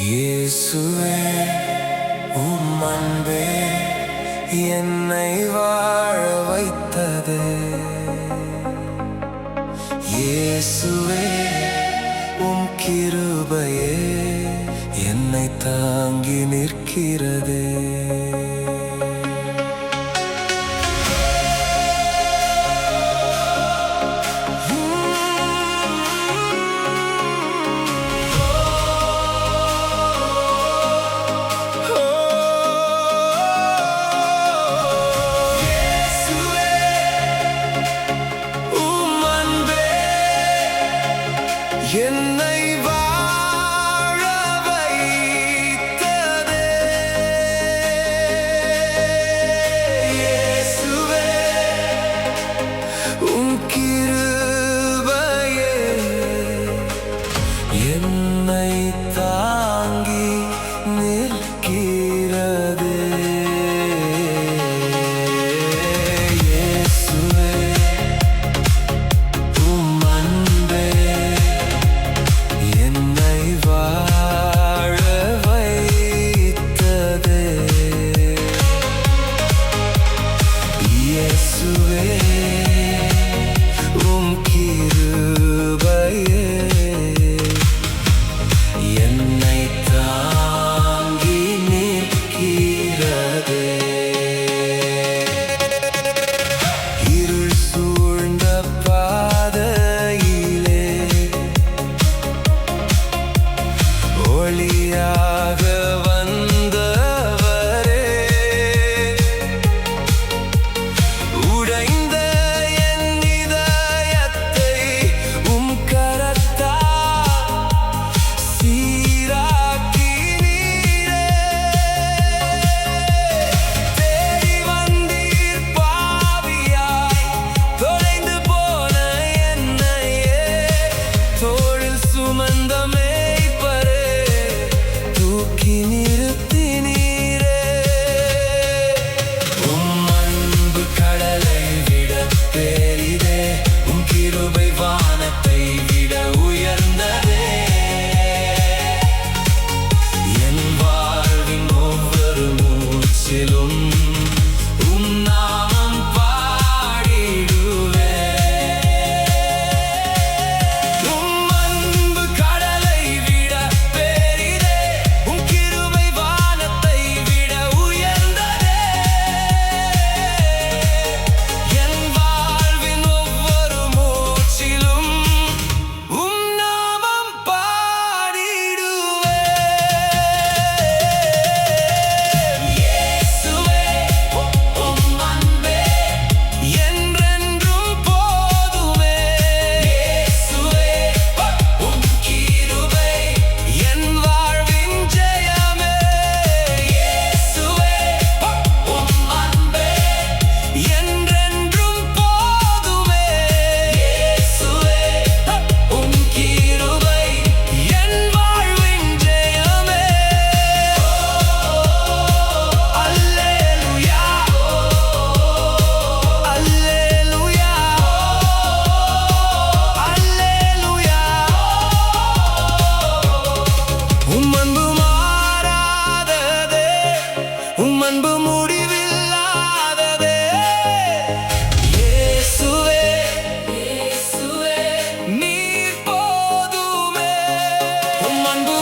இயேசுவே உம் அன்பே என்னை வாழ வைத்தது. இயேசுவே உம் கிருபையே என்னை தாங்கி நிற்கிறது. என்னை வாழ வைத்ததே இயேசுவே உம் கிருபையே என்னை தாங்கி நிற்கிறது. இயேசுவே உம் அன்பே என்னை வாழ வைத்தது. இயேசுவே உம் கிருபையே என்னை தாங்கி நிற்கிறது. இருள் சூழ்ந்த பாதையிலே ஒளியாக வந்தவரே, உடைந்த என் இதயத்தை உம் கரத்தால் சீராக்கினீரே. தேடி வந்தீர் பாவியாய் தொலைந்து போன என்னையே, தோளில் சுமந்த மேய்ப்பரே தூக்கி நிறுத்தினீரே. உம் அன்பு கடலை விட பெரிதே, உம் கிருபை வானத்தை விட உயர்ந்ததே. என் வாழ்வின் ஒவ்வொரு மூச்சிலும் உம் நாமம் பாடிடுவேன். உம் அன்பு கடலை விட பெரிதே, உம் கிருபை வானத்தை விட உயர்ந்ததே. என் வாழ்வின் ஒவ்வொரு மூச்சிலும் உம் நாமம் பாடிடுவேன். இயேசுவே உம் அன்பே என்றென்றும் போதுமே. இயேசுவே உம் கிருபை என் வாழ்வின் ஜெயமே. இயேசுவே உம் அன்பே என்றென்றும் போதுமே. இயேசுவே உம் கிருபை என் வாழ்வின் ஜெயமே. அல்லேலூயா, அல்லேலூயா, அல்லேலூயா. உம் அன்பு மாறாததே, உம் அன்பு முடிவில்லாததே. இயேசுவே நீர் போதுமே. உம் அன்பு